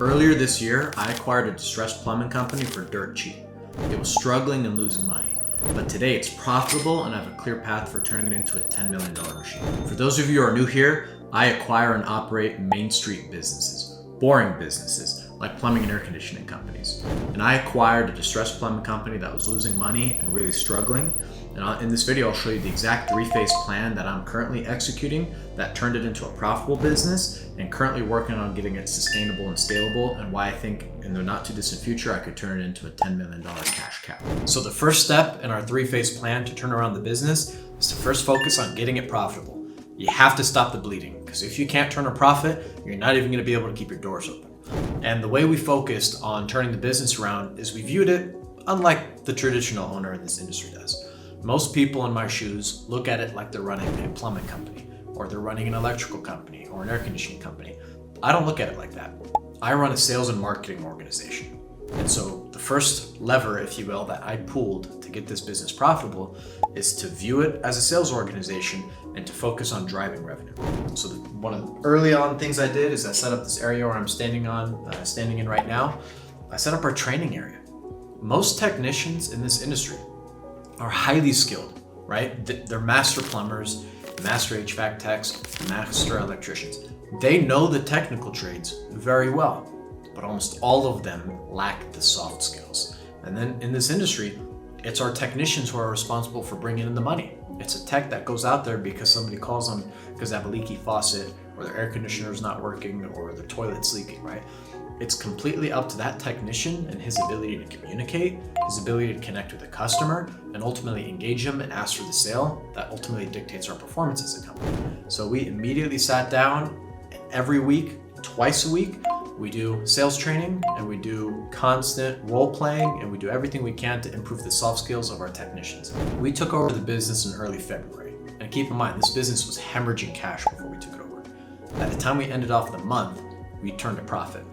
Earlier this year, I acquired a distressed plumbing company for dirt cheap. It was struggling and losing money, but today it's profitable and I have a clear path for turning it into a $10 million machine. For those of you who are new here, I acquire and operate Main Street businesses, boring businesses like plumbing and air conditioning companies. And I acquired a distressed plumbing company that was losing money and really struggling. And in this video, I'll show you the exact three-phase plan that I'm currently executing that turned it into a profitable business and currently working on getting it sustainable and scalable, and why I think in the not too distant future, I could turn it into a $10 million cash cow. So the first step in our three-phase plan to turn around the business is to first focus on getting it profitable. You have to stop the bleeding, because if you can't turn a profit, you're not even going to be able to keep your doors open. And the way we focused on turning the business around is we viewed it unlike the traditional owner in this industry does. Most people in my shoes look at it like they're running a plumbing company, or they're running an electrical company, or an air conditioning company. I don't look at it like that. I run a sales and marketing organization. And so the first lever, if you will, that I pulled to get this business profitable is to view it as a sales organization and to focus on driving revenue. So one of the early on things I did is I set up this area where I'm standing in right now. I set up our training area. Most technicians in this industry are highly skilled, right? They're master plumbers, master HVAC techs, master electricians. They know the technical trades very well, but almost all of them lack the soft skills. And then in this industry, it's our technicians who are responsible for bringing in the money. It's a tech that goes out there because somebody calls them because they have a leaky faucet, or their air conditioner is not working, or their toilet's leaking, right? It's completely up to that technician and his ability to communicate, his ability to connect with the customer, and ultimately engage them and ask for the sale that ultimately dictates our performance as a company. So we immediately sat down every week, twice a week. We do sales training and we do constant role playing, and we do everything we can to improve the soft skills of our technicians. We took over the business in early February. And keep in mind, this business was hemorrhaging cash before we took it over. At the time we ended off the month, we turned a profit.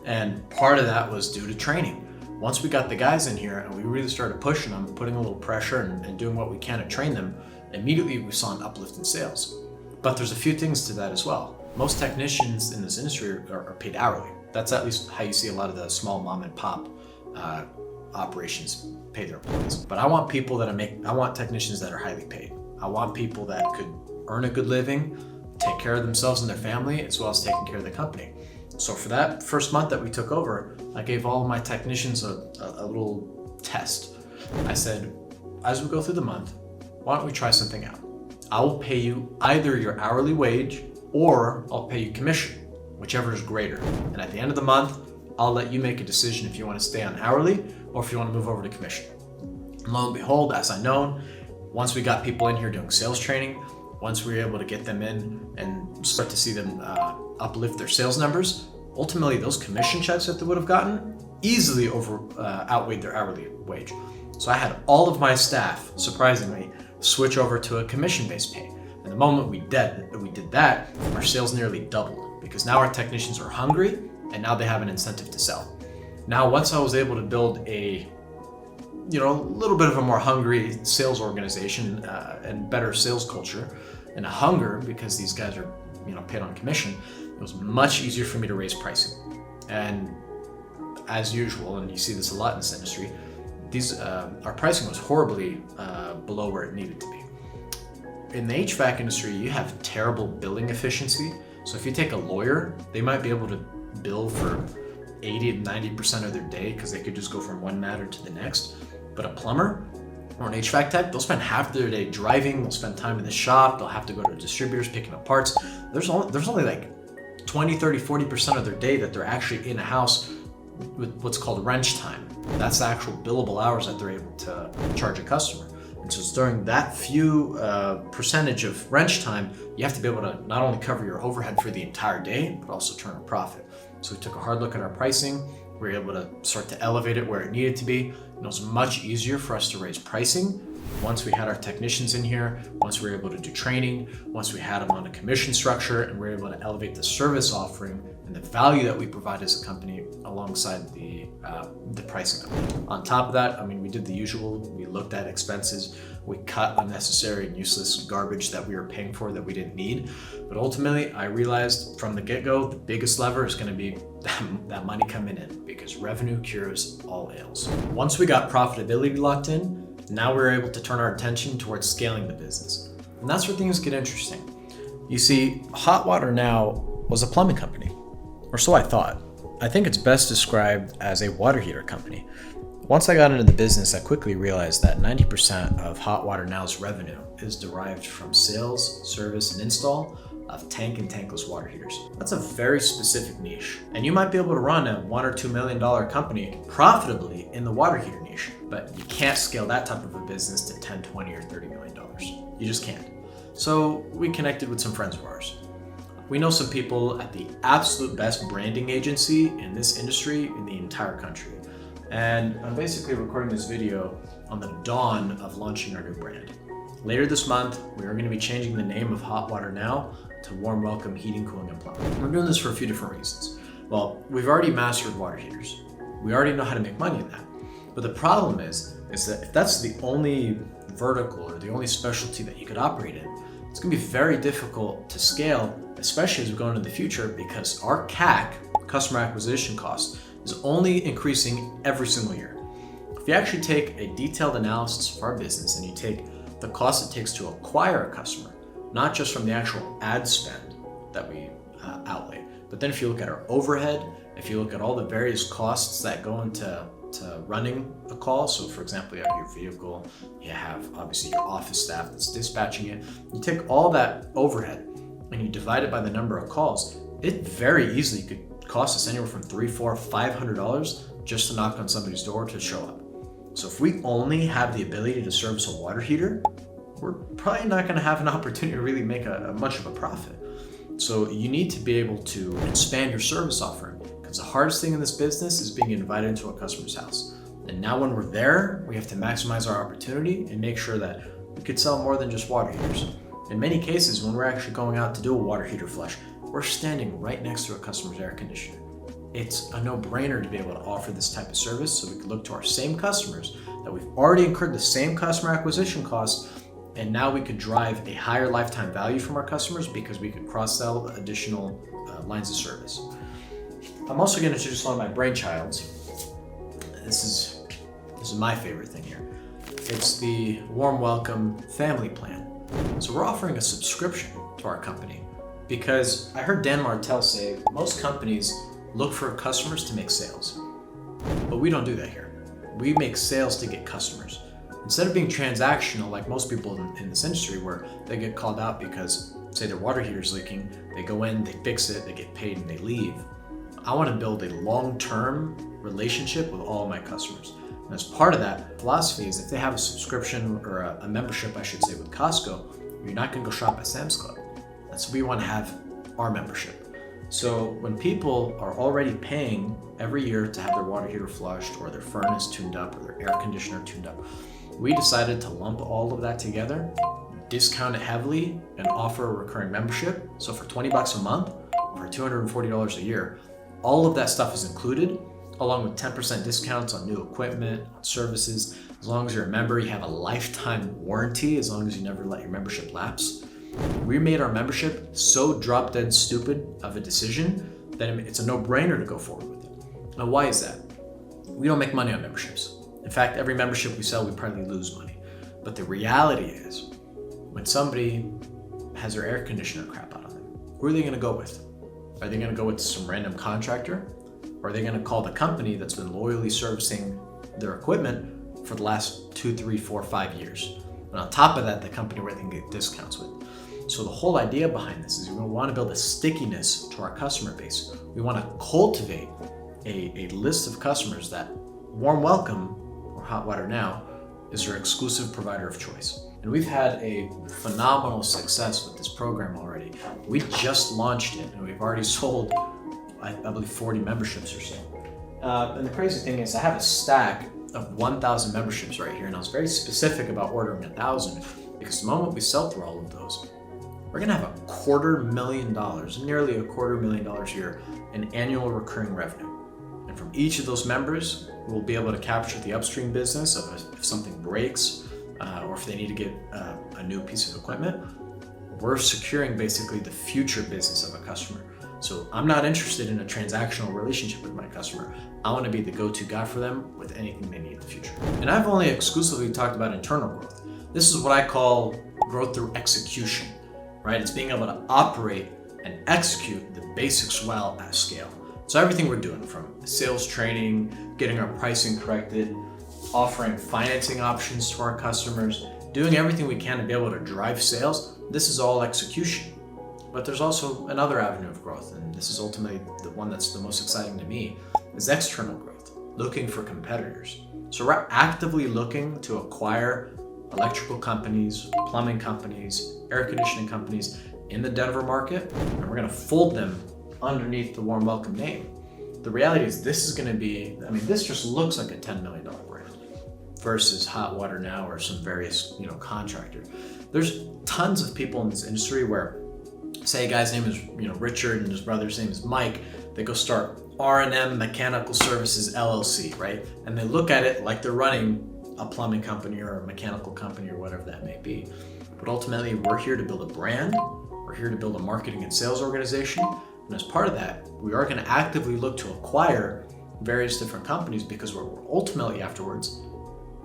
And part of that was due to training. Once we got the guys in here and we really started pushing them, putting a little pressure and doing what we can to train them, immediately we saw an uplift in sales. But there's a few things to that as well. Most technicians in this industry are paid hourly. That's at least how you see a lot of the small mom and pop operations pay their employees. But I want people I want technicians that are highly paid. I want people that could earn a good living, take care of themselves and their family, as well as taking care of the company. So for that first month that we took over, I gave all of my technicians a little test. I said, as we go through the month, why don't we try something out? I will pay you either your hourly wage or I'll pay you commission, whichever is greater. And at the end of the month, I'll let you make a decision if you want to stay on hourly or if you want to move over to commission. And lo and behold, as I known, once we got people in here doing sales training, once we were able to get them in and start to see them uplift their sales numbers, ultimately those commission checks that they would have gotten easily outweighed their hourly wage. So I had all of my staff, surprisingly, switch over to a commission-based pay. And the moment we did that, our sales nearly doubled, because now our technicians are hungry and now they have an incentive to sell. Now, once I was able to build a little bit of a more hungry sales organization and better sales culture, and a hunger because these guys are paid on commission, it was much easier for me to raise pricing. And as usual, and you see this a lot in this industry, our pricing was horribly below where it needed to be. In the HVAC industry, you have terrible billing efficiency. So if you take a lawyer, they might be able to bill for 80 to 90% of their day because they could just go from one matter to the next. But a plumber or an HVAC tech, they'll spend half their day driving, they'll spend time in the shop, they'll have to go to distributors picking up parts. There's only like 20, 30, 40% of their day that they're actually in a house with what's called wrench time. That's the actual billable hours that they're able to charge a customer. And so it's during that few percentage of wrench time, you have to be able to not only cover your overhead for the entire day, but also turn a profit. So we took a hard look at our pricing. We were able to start to elevate it where it needed to be. And it was much easier for us to raise pricing once we had our technicians in here, once we were able to do training, once we had them on a commission structure, and we were able to elevate the service offering and the value that we provide as a company alongside the pricing. On top of that, we did the usual. We looked at expenses. We cut unnecessary and useless garbage that we were paying for that we didn't need. But ultimately, I realized from the get-go, the biggest lever is going to be that money coming in, because revenue cures all ails. Once we got profitability locked in, now we're able to turn our attention towards scaling the business. And that's where things get interesting. You see, Hot Water Now was a plumbing company, or so I thought. I think it's best described as a water heater company. Once I got into the business, I quickly realized that 90% of Hot Water Now's revenue is derived from sales, service, and install of tank and tankless water heaters. That's a very specific niche. And you might be able to run a $1 or $2 million company profitably in the water heater niche, but you can't scale that type of a business to 10, 20, or $30 million. You just can't. So we connected with some friends of ours. We know some people at the absolute best branding agency in this industry in the entire country. And I'm basically recording this video on the dawn of launching our new brand. Later this month, we are going to be changing the name of Hot Water Now to Warm Welcome Heating, Cooling, and Plumbing. We're doing this for a few different reasons. Well, we've already mastered water heaters. We already know how to make money in that. But the problem is that if that's the only vertical or the only specialty that you could operate in, it's going to be very difficult to scale, especially as we go into the future, because our CAC, customer acquisition cost, is only increasing every single year. If you actually take a detailed analysis of our business and you take the cost it takes to acquire a customer, not just from the actual ad spend that we outlay, but then if you look at our overhead, if you look at all the various costs that go into running a call, so for example, you have your vehicle, you have obviously your office staff that's dispatching it, you take all that overhead and you divide it by the number of calls, it very easily could cost us anywhere from $300, $400, $500 just to knock on somebody's door to show up. So if we only have the ability to service a water heater, we're probably not going to have an opportunity to really make much of a profit. So you need to be able to expand your service offering, because the hardest thing in this business is being invited into a customer's house. And now when we're there, we have to maximize our opportunity and make sure that we could sell more than just water heaters. In many cases, when we're actually going out to do a water heater flush, we're standing right next to a customer's air conditioner. It's a no-brainer to be able to offer this type of service, so we can look to our same customers that we've already incurred the same customer acquisition costs, and now we could drive a higher lifetime value from our customers because we could cross-sell additional lines of service. I'm also going to introduce one of my brainchilds. This is my favorite thing here. It's the Warm Welcome Family Plan. So we're offering a subscription to our company because I heard Dan Martell say most companies look for customers to make sales, but we don't do that here. We make sales to get customers. Instead of being transactional like most people in this industry, where they get called out because, say, their water heater's leaking, they go in, they fix it, they get paid, and they leave. I want to build a long-term relationship with all of my customers. And as part of that philosophy is if they have a subscription or a membership, I should say, with Costco, you're not going to go shop at Sam's Club. That's what we want to have our membership. So when people are already paying every year to have their water heater flushed or their furnace tuned up or their air conditioner tuned up, we decided to lump all of that together, discount it heavily, and offer a recurring membership. So for $20 a month, or $240 a year, all of that stuff is included, along with 10% discounts on new equipment, on services. As long as you're a member, you have a lifetime warranty, as long as you never let your membership lapse. We made our membership so drop dead stupid of a decision that it's a no-brainer to go forward with it. Now, why is that? We don't make money on memberships. In fact, every membership we sell, we probably lose money. But the reality is, when somebody has their air conditioner crap out on them, who are they going to go with? Are they going to go with some random contractor? Or are they going to call the company that's been loyally servicing their equipment for the last 2, 3, 4, 5 years? And on top of that, the company where they can get discounts with. So the whole idea behind this is we want to build a stickiness to our customer base. We want to cultivate a list of customers that Warm Welcome, or Hot Water Now, is our exclusive provider of choice. And we've had a phenomenal success with this program already. We just launched it and we've already sold, I believe, 40 memberships or so. And the crazy thing is I have a stack of 1,000 memberships right here, and I was very specific about ordering 1,000 because the moment we sell through all of those, we're gonna have $250,000, nearly $250,000 a year in annual recurring revenue. And from each of those members, we'll be able to capture the upstream business of if something breaks or if they need to get a new piece of equipment. We're securing basically the future business of a customer. So I'm not interested in a transactional relationship with my customer. I want to be the go-to guy for them with anything they need in the future. And I've only exclusively talked about internal growth. This is what I call growth through execution, right? It's being able to operate and execute the basics well at scale. So everything we're doing, from sales training, getting our pricing corrected, offering financing options to our customers, doing everything we can to be able to drive sales, this is all execution. But there's also another avenue of growth, and this is ultimately the one that's the most exciting to me, is external growth, looking for competitors. So we're actively looking to acquire electrical companies, plumbing companies, air conditioning companies in the Denver market, and we're gonna fold them underneath the Warm Welcome name. The reality is this is gonna be, this just looks like a $10 million brand versus Hot Water Now or some various, contractor. There's tons of people in this industry where, say a guy's name is, Richard and his brother's name is Mike, they go start R&M Mechanical Services LLC, right? And they look at it like they're running a plumbing company or a mechanical company or whatever that may be. But ultimately, we're here to build a brand. We're here to build a marketing and sales organization. And as part of that, we are going to actively look to acquire various different companies, because what we're ultimately afterwards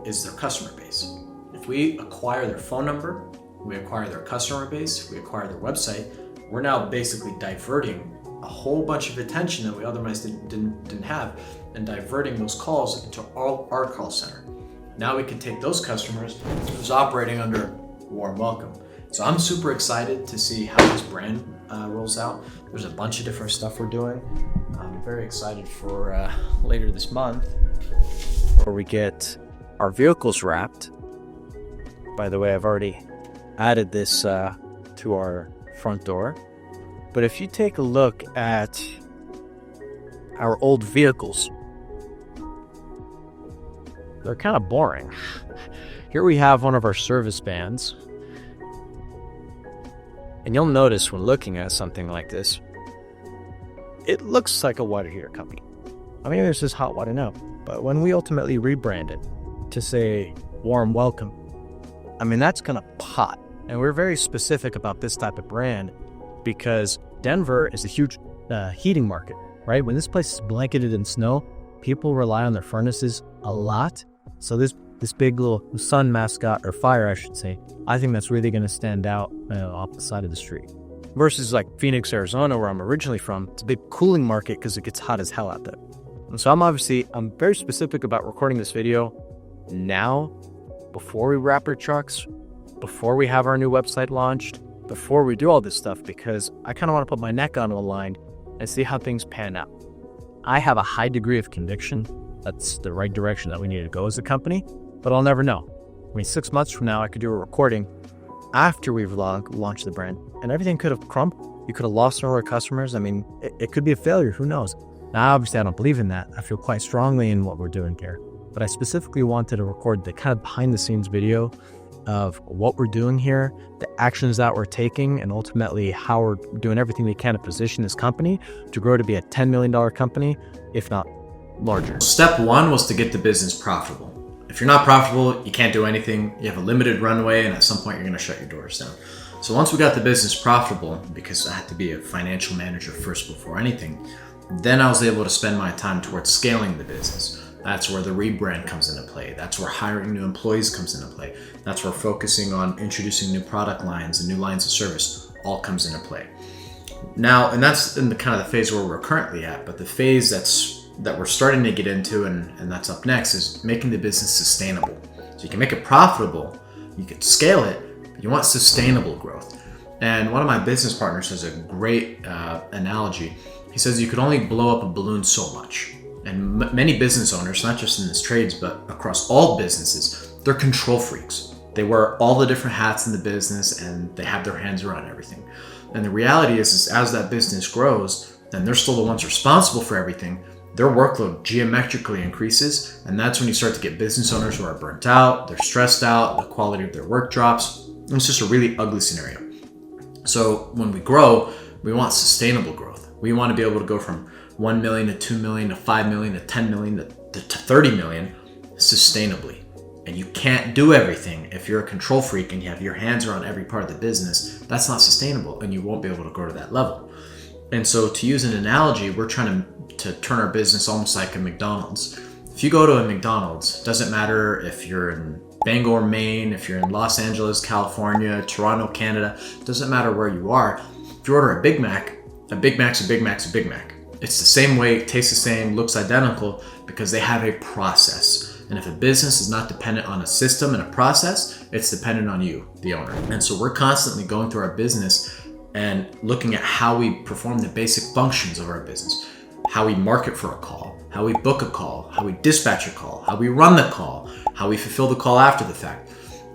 is their customer base. If we acquire their phone number, we acquire their customer base, we acquire their website, we're now basically diverting a whole bunch of attention that we otherwise didn't have, and diverting those calls into our call center. Now we can take those customers who's operating under Warm Welcome. So I'm super excited to see how this brand rolls out. There's a bunch of different stuff we're doing. I'm very excited for later this month, where we get our vehicles wrapped. By the way, I've already added this to our front door. But if you take a look at our old vehicles, they're kind of boring. Here we have one of our service vans. And you'll notice when looking at something like this, it looks like a water heater company. This is Hot Water Now. But when we ultimately rebrand it to say Warm Welcome, that's going to pop. And we're very specific about this type of brand because Denver is a huge heating market, right? When this place is blanketed in snow, people rely on their furnaces a lot. So this big little sun mascot, or fire, I should say, I think that's really going to stand out off the side of the street. Versus like Phoenix, Arizona, where I'm originally from, it's a big cooling market because it gets hot as hell out there. And so I'm very specific about recording this video now, before we wrap our trucks, before we have our new website launched, before we do all this stuff, because I kind of want to put my neck on the line and see how things pan out. I have a high degree of conviction that's the right direction that we need to go as a company, but I'll never know. 6 months from now, I could do a recording after we've launched the brand, and everything could have crumbled. You could have lost all our customers. It could be a failure. Who knows? Now, obviously, I don't believe in that. I feel quite strongly in what we're doing here, but I specifically wanted to record the kind of behind-the-scenes video of what we're doing here, the actions that we're taking, and ultimately how we're doing everything we can to position this company to grow to be a $10 million company, if not larger. Step one was to get the business profitable. If you're not profitable, you can't do anything. You have a limited runway, and at some point, you're going to shut your doors down. So once we got the business profitable, because I had to be a financial manager first before anything, then I was able to spend my time towards scaling the business. That's where the rebrand comes into play. That's where hiring new employees comes into play. That's where focusing on introducing new product lines and new lines of service all comes into play. Now, and that's in the kind of the phase where we're currently at, but the phase that we're starting to get into and that's up next is making the business sustainable. So you can make it profitable, you can scale it, but you want sustainable growth. And one of my business partners has a great analogy. He says you could only blow up a balloon so much. And many business owners, not just in this trades, but across all businesses, they're control freaks. They wear all the different hats in the business and they have their hands around everything. And the reality is as that business grows, then they're still the ones responsible for everything. Their workload geometrically increases. And that's when you start to get business owners who are burnt out, they're stressed out, the quality of their work drops. And it's just a really ugly scenario. So when we grow, we want sustainable growth. We want to be able to go from 1 million to 2 million to 5 million to 10 million to 30 million sustainably. And you can't do everything. If you're a control freak and you have your hands around every part of the business, that's not sustainable and you won't be able to grow to that level. And so to use an analogy, we're trying to turn our business almost like a McDonald's. If you go to a McDonald's, doesn't matter if you're in Bangor, Maine, if you're in Los Angeles, California, Toronto, Canada, doesn't matter where you are. If you order a Big Mac's a Big Mac's a Big Mac. It's the same way, tastes the same, looks identical because they have a process. And if a business is not dependent on a system and a process, it's dependent on you, the owner. And so we're constantly going through our business and looking at how we perform the basic functions of our business, how we market for a call, how we book a call, how we dispatch a call, how we run the call, how we fulfill the call after the fact,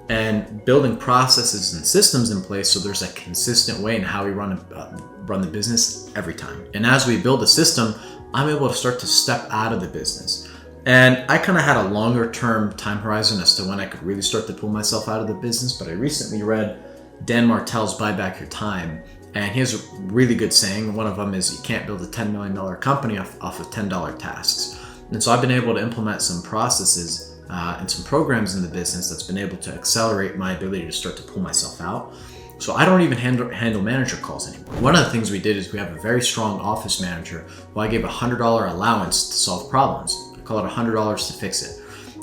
and building processes and systems in place so there's a consistent way in how we run the business every time. And as we build a system, I'm able to start to step out of the business. And I kind of had a longer term time horizon as to when I could really start to pull myself out of the business, but I recently read Dan Martell's Buy Back Your Time, and he has a really good saying. One of them is you can't build a $10 million company off of $10 tasks. And so I've been able to implement some processes and some programs in the business that's been able to accelerate my ability to start to pull myself out. So I don't even handle manager calls anymore. One of the things we did is we have a very strong office manager who I gave a $100 allowance to solve problems. I call it $100 to fix it.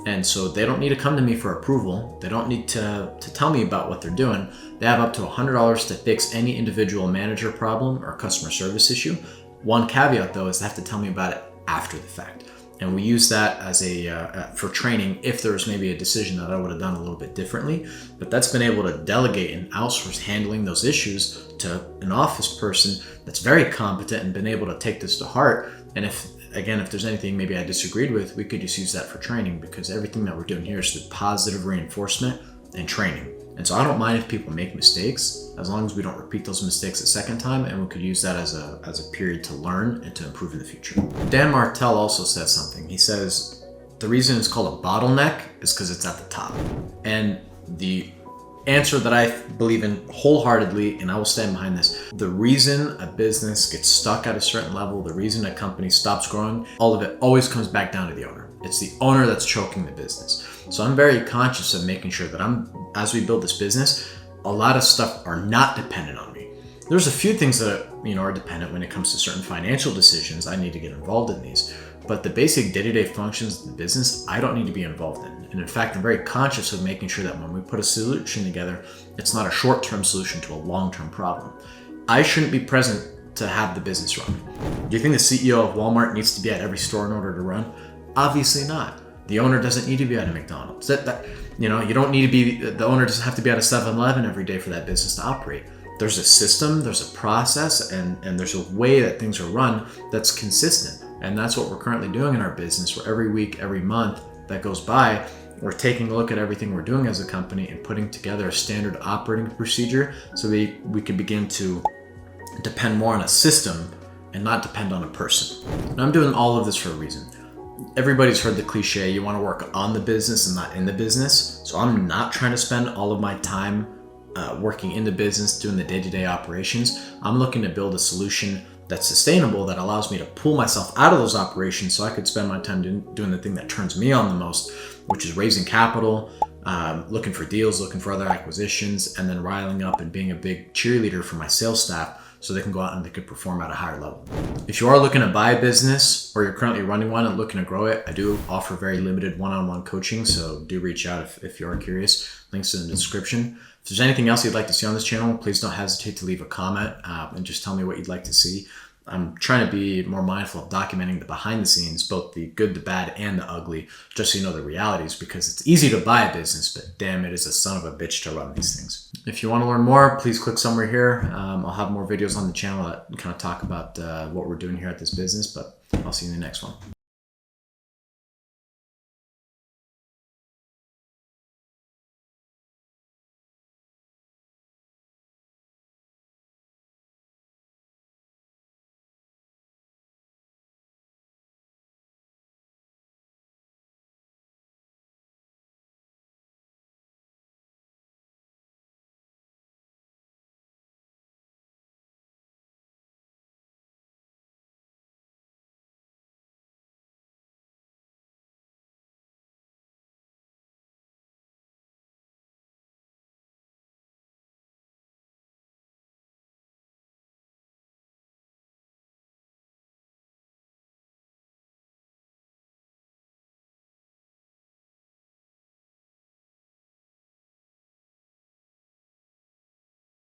And so they don't need to come to me for approval. They don't need to tell me about what they're doing. They have up to $100 to fix any individual manager problem or customer service issue. One caveat though is they have to tell me about it after the fact. And we use that as for training if there's maybe a decision that I would have done a little bit differently. But that's been able to delegate and outsource handling those issues to an office person that's very competent and been able to take this to heart. And if there's anything maybe I disagreed with, we could just use that for training, because everything that we're doing here is through positive reinforcement and training. And so I don't mind if people make mistakes, as long as we don't repeat those mistakes a second time, and we could use that as a period to learn and to improve in the future. Dan Martell also says something. He says the reason it's called a bottleneck is because it's at the top. And the answer that I believe in wholeheartedly, and I will stand behind this, the reason a business gets stuck at a certain level, the reason a company stops growing, all of it always comes back down to the owner. It's the owner that's choking the business. So I'm very conscious of making sure that as we build this business, a lot of stuff are not dependent on me. There's a few things that are dependent when it comes to certain financial decisions. I need to get involved in these. But the basic day-to-day functions of the business, I don't need to be involved in. And in fact, I'm very conscious of making sure that when we put a solution together, it's not a short-term solution to a long-term problem. I shouldn't be present to have the business run. Do you think the CEO of Walmart needs to be at every store in order to run? Obviously not. The owner doesn't need to be at a McDonald's. You don't need to be, the owner doesn't have to be at a 7-Eleven every day for that business to operate. There's a system, there's a process, and there's a way that things are run that's consistent. And that's what we're currently doing in our business, where every week, every month that goes by, we're taking a look at everything we're doing as a company and putting together a standard operating procedure so we can begin to depend more on a system and not depend on a person. And I'm doing all of this for a reason. Everybody's heard the cliche, you want to work on the business and not in the business. So I'm not trying to spend all of my time working in the business, doing the day-to-day operations. I'm looking to build a solution that's sustainable, that allows me to pull myself out of those operations so I could spend my time doing the thing that turns me on the most, which is raising capital, looking for deals, looking for other acquisitions, and then riling up and being a big cheerleader for my sales staff so they can go out and they can perform at a higher level. If you are looking to buy a business or you're currently running one and looking to grow it, I do offer very limited one-on-one coaching, so do reach out if you are curious. Links in the description. If there's anything else you'd like to see on this channel, please don't hesitate to leave a comment and just tell me what you'd like to see. I'm trying to be more mindful of documenting the behind the scenes, both the good, the bad, and the ugly, just so you know the realities, because it's easy to buy a business, but damn, it is a son of a bitch to run these things. If you want to learn more, please click somewhere here. I'll have more videos on the channel that kind of talk about what we're doing here at this business, but I'll see you in the next one.